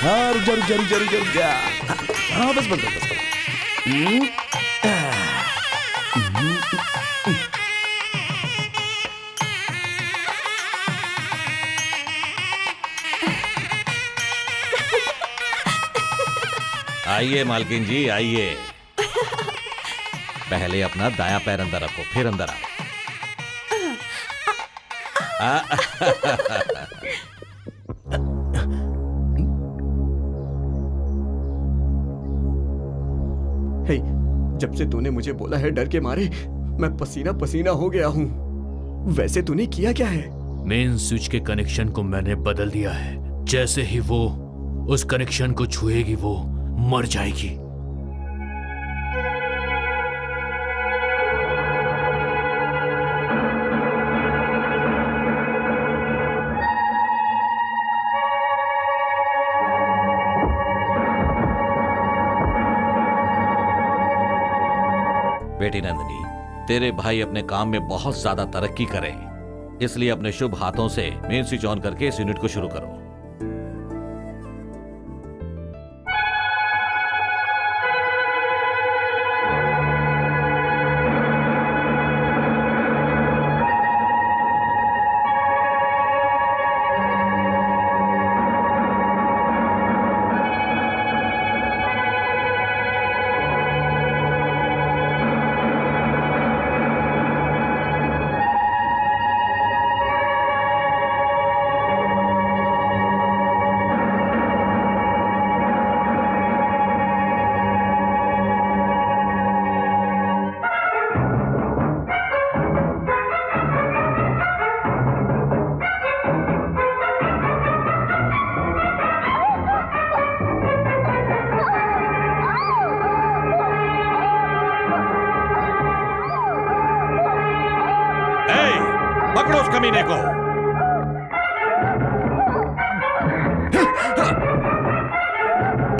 हाँ रुक जा रुक जा रुक जा रुक जा रुक जा। हाँ बस बस बस बस। आइए मालकिन जी आइए। पहले अपना दायां पैर अंदर रखो, फिर अंदर आओ। हे, जब से तूने मुझे बोला है डर के मारे मैं पसीना पसीना हो गया हूँ। वैसे तूने किया क्या है? मेन स्विच के कनेक्शन को मैंने बदल दिया है। जैसे ही वो उस कनेक्शन को छुएगी वो मर जाएगी। बेटी नंदिनी, तेरे भाई अपने काम में बहुत ज्यादा तरक्की करें, इसलिए अपने शुभ हाथों से मेन स्विच ऑन करके इस यूनिट को शुरू करो। पकड़ो उस कमीने को।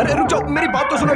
अरे रुक जाओ, मेरी बात तो सुनो।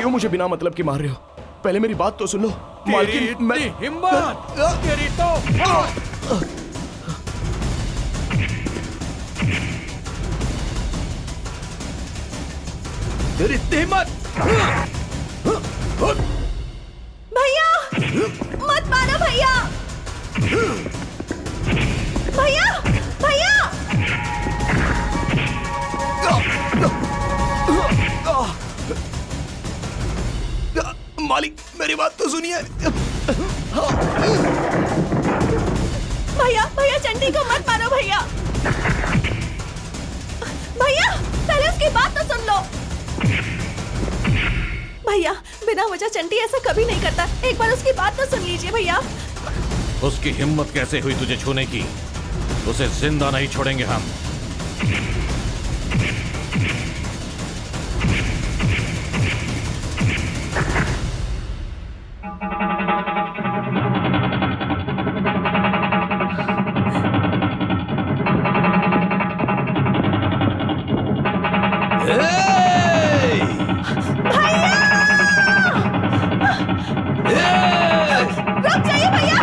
मुझे बिना मतलब के मार रहे हो? पहले मेरी बात तो सुन लो। मालकिन, मैं हिम्मत तेरी तो तेरी हिम्मत। भैया मत मारो भैया। भैया भैया मालिक, मेरी बात तो सुनिए। भैया भैया चंडी को मत मारो भैया। भैया पहले उसकी बात तो सुन लो। भैया बिना वजह चंटी ऐसा कभी नहीं करता, एक बार उसकी बात तो सुन लीजिए भैया। उसकी हिम्मत कैसे हुई तुझे छूने की? उसे जिंदा नहीं छोड़ेंगे हम। रुक जाइए भैया,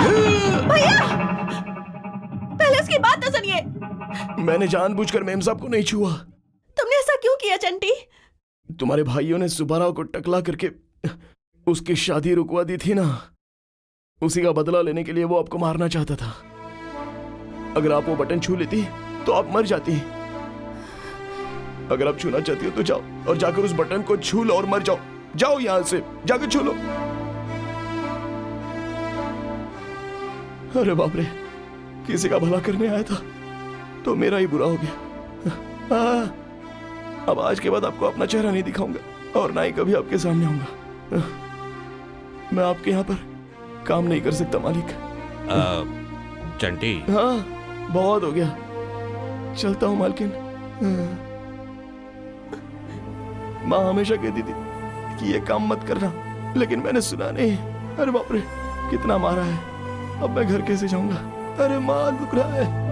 भैया पहले उसकी बात तो सुनिए। मैंने जानबूझकर मेम साहब को नहीं छुआ। तुमने ऐसा क्यों किया चंटी? तुम्हारे भाइयों ने सुब्बाराव को टकला करके उसकी शादी रुकवा दी थी ना, उसी का बदला लेने के लिए वो आपको मारना चाहता था। अगर आप वो बटन छू लेती तो आप मर जाती। अगर आप छूना चाहती हो तो जाओ और जाकर उस बटन को छू लो और मर जाओ। जाओ यहां से, जाकर छू लो। अरे बाप रे, किसी का भला करने आया था तो मेरा ही बुरा हो गया। अब आज के बाद आपको अपना चेहरा नहीं दिखाऊंगा और ना ही कभी आपके सामने आऊंगा। मैं आपके यहाँ पर काम नहीं कर सकता मालिक। चंटी। हाँ, बहुत हो गया, चलता हूँ मालकिन। माँ हमेशा कहती थी कि ये काम मत करना, लेकिन मैंने सुना नहीं। अरे बाप रे, कितना मारा है। अब मैं घर कैसे जाऊंगा? अरे माँ दुख रहा है।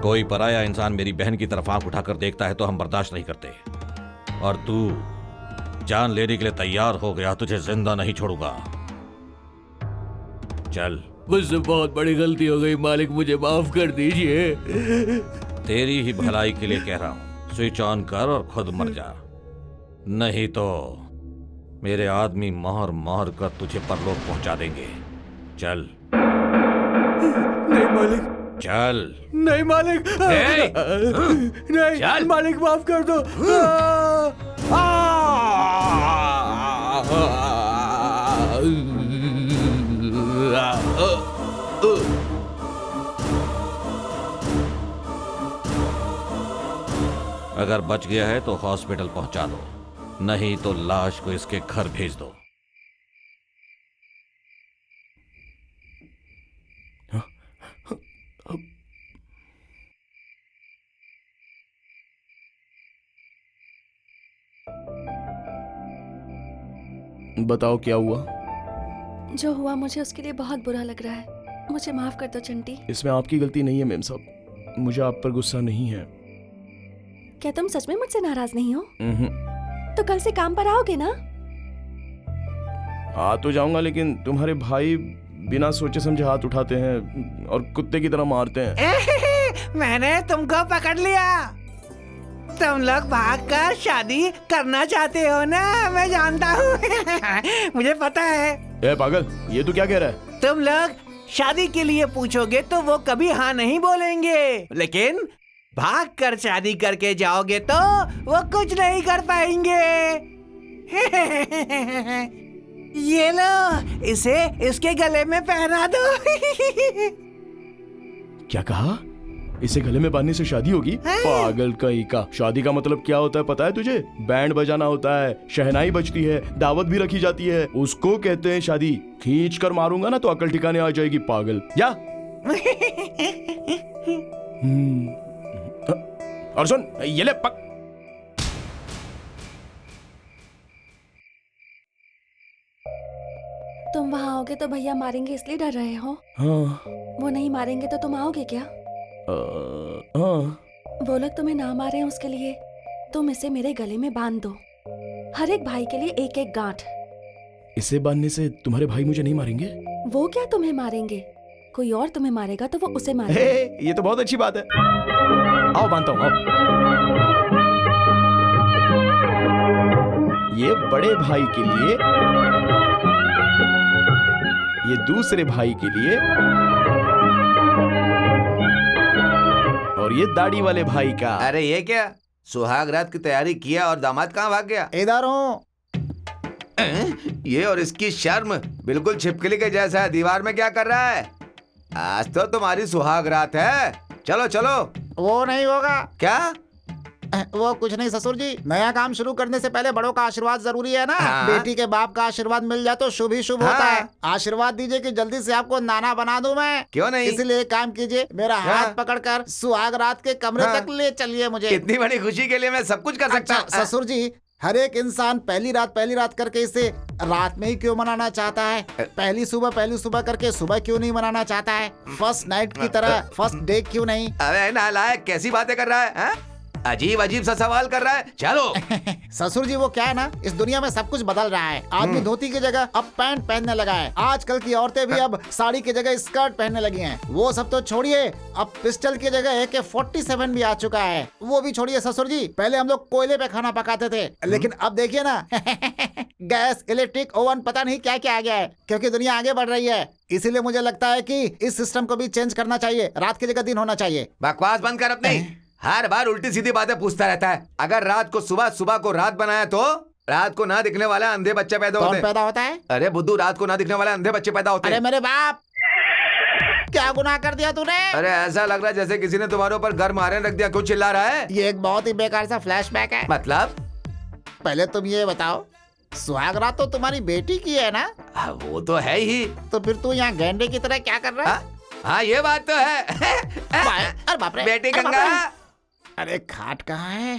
कोई पराया इंसान मेरी बहन की तरफ आंख उठाकर देखता है तो हम बर्दाश्त नहीं करते। और तू जान लेने के लिए तैयार हो गया, तुझे जिंदा नहीं छोड़ूंगा। चल। मुझसे बहुत बड़ी गलती हो गई मालिक, मुझे माफ कर दीजिए। तेरी ही भलाई के लिए कह रहा हूं, स्विच ऑन कर और खुद मर जा, नहीं तो मेरे आदमी मार मार कर तुझे परलोक पहुंचा देंगे। चल। नहीं मालिक। चल। नहीं मालिक। नहीं चल। मालिक, माफ कर दो। अगर बच गया है तो हॉस्पिटल पहुंचा दो, नहीं तो लाश को इसके घर भेज दो। बताओ क्या हुआ? जो हुआ मुझे उसके लिए बहुत बुरा लग रहा है, मुझे माफ कर दो चंटी। इसमें आपकी गलती नहीं है मेम साहब, मुझे आप पर गुस्सा नहीं है। क्या तुम सच में मुझसे नाराज नहीं हो? तो कल से काम पर आओगे ना? आ तो जाऊंगा, लेकिन तुम्हारे भाई बिना सोचे समझे हाथ उठाते हैं और कुत्ते की तरह मारते हैं। मैंने तुमको पकड़ लिया। तुम लोग भागकर शादी करना चाहते हो ना, मैं जानता हूँ। मुझे पता है। ए पागल, ये तू क्या कह रहा है? तुम लोग शादी के लिए पूछोगे तो वो कभी हाँ नहीं बोलेंगे, लेकिन भाग कर शादी करके जाओगे तो वो कुछ नहीं कर पाएंगे। ये लो, इसे इसके गले में पहना दो। क्या कहा? इसे गले में बांधने से शादी होगी? पागल कहीं का। शादी का मतलब क्या होता है पता है तुझे? बैंड बजाना होता है, शहनाई बजती है, दावत भी रखी जाती है, उसको कहते हैं शादी। खींच कर मारूंगा ना तो अकल ठिकाने आ जाएगी पागल। जा। और सुन, ये ले पक। तुम वहाँ आओगे तो भैया मारेंगे इसलिए डर रहे हो? हाँ। वो नहीं मारेंगे तो तुम आओगे क्या? हाँ। वो लोग तुम्हें ना मारे उसके लिए तुम इसे मेरे गले में बांध दो, हर एक भाई के लिए एक एक गांठ। इसे बांधने से तुम्हारे भाई मुझे नहीं मारेंगे? वो क्या तुम्हें मारेंगे, कोई और तुम्हें मारेगा तो वो उसे मारेगा। ये तो बहुत अच्छी बात है। आओ बांधता हूँ, आओ। ये बड़े भाई के लिए, ये दूसरे भाई के लिए, और ये दाढ़ी वाले भाई का। अरे ये क्या, सुहाग रात की तैयारी किया और दामाद कहाँ भाग गया? इधर हूँ। ये और इसकी शर्म बिल्कुल छिपकली के जैसा है। दीवार में क्या कर रहा है? आज तो तुम्हारी सुहाग रात है। चलो चलो। वो नहीं होगा। क्या? वो कुछ नहीं ससुर जी, नया काम शुरू करने से पहले बड़ों का आशीर्वाद जरूरी है ना। हाँ। बेटी के बाप का आशीर्वाद मिल जाए तो शुभ ही शुभ होता है। आशीर्वाद दीजिए कि जल्दी से आपको नाना बना दूं मैं। क्यों नहीं? इसलिए एक काम कीजिए, मेरा हाथ पकड़कर सुहाग रात के कमरे तक ले चलिए मुझे। इतनी बड़ी खुशी के लिए मैं सब कुछ कर सकता अच्छा हूँ। ससुर जी, हर एक इंसान पहली रात करके इसे रात में ही क्यों मनाना चाहता है? पहली सुबह करके सुबह क्यों नहीं मनाना चाहता है? फर्स्ट नाइट की तरह फर्स्ट डे क्यों नहीं? अबे नालायक, कैसी बातें कर रहा है, हाँ? अजीब अजीब सा सवाल कर रहा है। चलो ससुर जी, वो क्या है ना, इस दुनिया में सब कुछ बदल रहा है। आदमी धोती की जगह अब पैंट पहनने लगा है। आजकल की औरतें भी अब साड़ी की जगह स्कर्ट पहनने लगी हैं। वो सब तो छोड़िए, अब पिस्टल की जगह AK-47 भी आ चुका है। वो भी छोड़िए ससुर जी, पहले हम लोग कोयले पे खाना पकाते थे, लेकिन अब देखिए ना गैस, इलेक्ट्रिक ओवन, पता नहीं क्या क्या आ गया है, क्योंकि दुनिया आगे बढ़ रही है। इसीलिए मुझे लगता है कि इस सिस्टम को भी चेंज करना चाहिए। रात की जगह दिन होना चाहिए। बकवास बंद कर अपनी। हर बार उल्टी सीधी बातें पूछता रहता है। अगर रात को सुबह, सुबह को रात बनाया तो रात को ना दिखने वाला अंधे बच्चे पैदा होते कौन हैं। पैदा होता है? अरे बुद्धू, रात को ना दिखने वाले अंधे बच्चे पैदा होते अरे हैं। मेरे बाप, क्या गुनाह कर दिया तूने? अरे ऐसा लग रहा है जैसे किसी ने तुम्हारे ऊपर घर मारे रख दिया। क्यों चिल्ला रहा है? ये एक बहुत ही बेकार सा फ्लैशबैक है। मतलब? पहले तुम ये बताओ, सुहाग रात तो तुम्हारी बेटी की है ना? वो तो है ही। तो फिर तू यहाँ गैंडे की तरह क्या कर रहा है? हाँ ये बात तो है। अरे बाप रे, बेटी अरे बाप गंगा। रे। अरे खाट कहाँ है?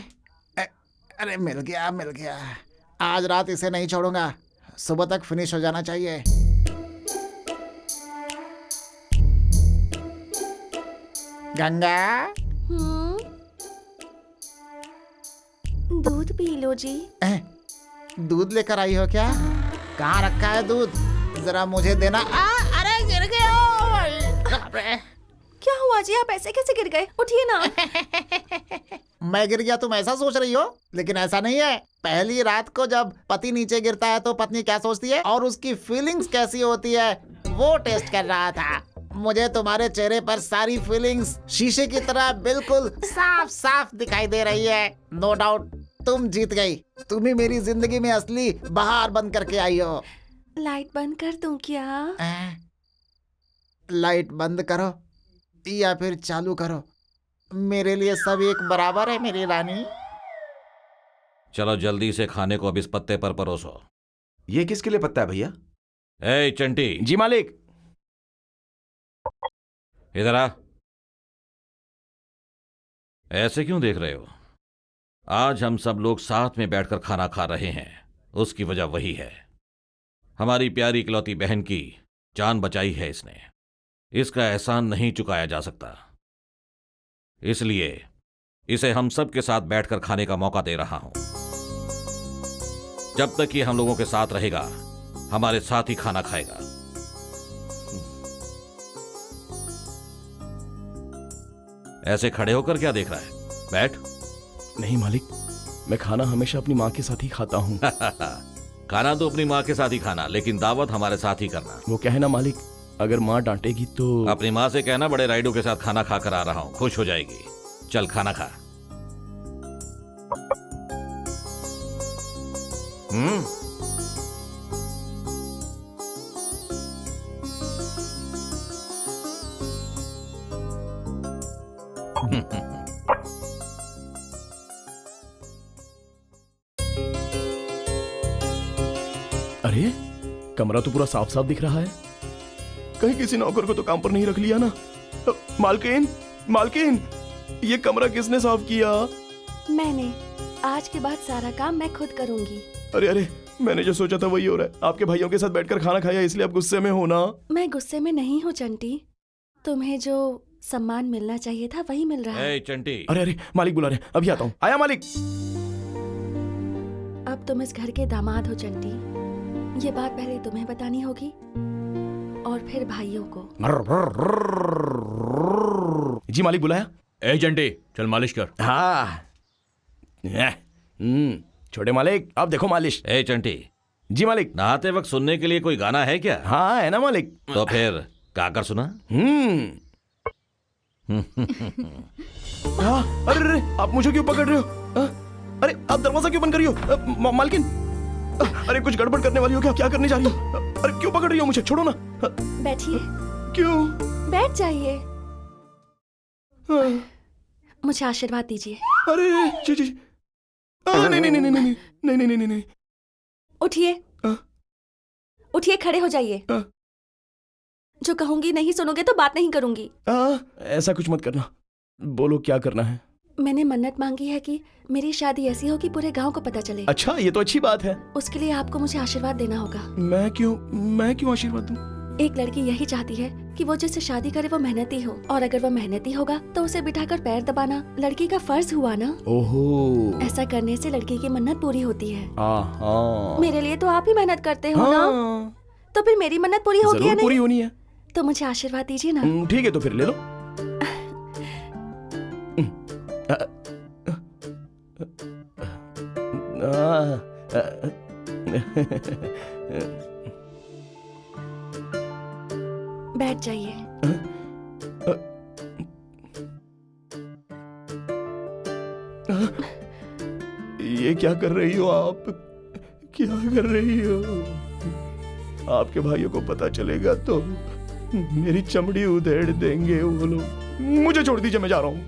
अरे मिल गया। आज रात इसे नहीं छोड़ूंगा, सुबह तक फिनिश हो जाना चाहिए। गंगा, दूध पी लो जी। दूध लेकर आई हो क्या? कहाँ रखा है दूध? जरा मुझे देना। अरे गिर गया। बाप रे। क्या हुआ जी, आप ऐसे कैसे गिर गए? उठिए ना। मैं गिर गया तुम ऐसा सोच रही हो, लेकिन ऐसा नहीं है। पहली रात को जब पति नीचे गिरता है तो पत्नी क्या सोचती है और उसकी फीलिंग्स कैसी होती है, वो टेस्ट कर रहा था। मुझे तुम्हारे चेहरे पर सारी फीलिंग्स शीशे की तरह बिल्कुल साफ साफ दिखाई दे रही है। नो डाउट तुम जीत गई। तुम ही मेरी जिंदगी में असली बहार बन करके आई हो। लाइट बंद कर दूं क्या? लाइट बंद करो या फिर चालू करो, मेरे लिए सब एक बराबर है मेरी रानी। चलो जल्दी से खाने को अब इस पत्ते पर परोसो। ये किसके लिए पत्ता है भैया? ए चंटी, जी मालिक। इधर आ। ऐसे क्यों देख रहे हो? आज हम सब लोग साथ में बैठकर खाना खा रहे हैं, उसकी वजह वही है। हमारी प्यारी इकलौती बहन की जान बचाई है इसने। इसका एहसान नहीं चुकाया जा सकता, इसलिए इसे हम सब के साथ बैठकर खाने का मौका दे रहा हूं। जब तक ये हम लोगों के साथ रहेगा, हमारे साथ ही खाना खाएगा। ऐसे खड़े होकर क्या देख रहा है? बैठ। नहीं मालिक, मैं खाना हमेशा अपनी माँ के साथ ही खाता हूँ। खाना तो अपनी माँ के साथ ही खाना, लेकिन दावत हमारे साथ ही करना। वो क्या है ना मालिक, अगर माँ डांटेगी तो। अपनी माँ से कहना बड़े राइडों के साथ खाना खाकर आ रहा हूं, खुश हो जाएगी। चल खाना खा। अरे कमरा तो पूरा साफ साफ दिख रहा है। कहीं किसी नौकर को तो काम पर नहीं रख लिया ना? मालकिन, मालकिन, ये कमरा किसने साफ किया? मैंने। आज के बाद सारा काम मैं खुद करूंगी। अरे अरे, मैंने जो सोचा था वही हो रहा है। आपके भाइयों के साथ बैठकर खाना खाया, इसलिए आप गुस्से में हो ना? मैं गुस्से में नहीं हूँ चंटी, तुम्हें जो सम्मान मिलना चाहिए था वही मिल रहा है। ए चंटी। अरे अरे, मालिक बुला रहे हैं, अभी आता हूँ। आया मालिक। अब तुम इस घर के दामाद हो चंटी, ये बात पहले तुम्हें बतानी होगी और फिर भाइयों को। जी मालिक बुलाया? ए चंटी, चल मालिश कर। हाँ। छोटे मालिक, आप देखो मालिश। ए चंटी। जी मालिक। नहाते वक्त सुनने के लिए कोई गाना है क्या? हाँ है ना मालिक। तो फिर गाकर सुना। अरे अरे, आप मुझे क्यों पकड़ रहे हो? अरे आप दरवाजा क्यों बंद कर रही हो? मालकिन, अरे कुछ गड़बड़ करने वाली हो क्या? क्या करने जा रही हो? अरे क्यों पकड़ रही हो मुझे? छोड़ो ना। बैठिए। क्यों? बैठ जाइए। मुझे आशीर्वाद दीजिए। अरे जी जी, नहीं नहीं नहीं नहीं नहीं नहीं नहीं नहीं नहीं नहीं। उठिए, हाँ? उठिए, खड़े हो जाइए। हाँ? जो कहूंगी नहीं सुनोगे तो बात नहीं करूंगी। ऐसा कुछ मत करना, बोलो क्या करना है। मैंने मन्नत मांगी है कि मेरी शादी ऐसी हो कि पूरे गांव को पता चले। अच्छा, ये तो अच्छी बात है। उसके लिए आपको मुझे आशीर्वाद देना होगा। मैं क्यों आशीर्वाद दूं? एक लड़की यही चाहती है कि वो जिससे शादी करे वो मेहनती हो, और अगर वो मेहनती होगा तो उसे बिठाकर पैर दबाना लड़की का फर्ज हुआ ना। ओहो, ऐसा करने से लड़की की मन्नत पूरी होती है। हाँ। मेरे लिए तो आप ही मेहनत करते हो ना, हाँ, तो फिर मेरी मन्नत पूरी होगी या जरूर पूरी नहीं? होनी है। तो मुझे आशीर्वाद दीजिए ना। ठीक है, तो फिर ले लो। बैठ जाइए। ये क्या कर रही हो आप? क्या कर रही हो? आपके भाइयों को पता चलेगा तो मेरी चमड़ी उधेड़ देंगे वो लोग। मुझे छोड़ दीजिए, मैं जा रहा हूँ।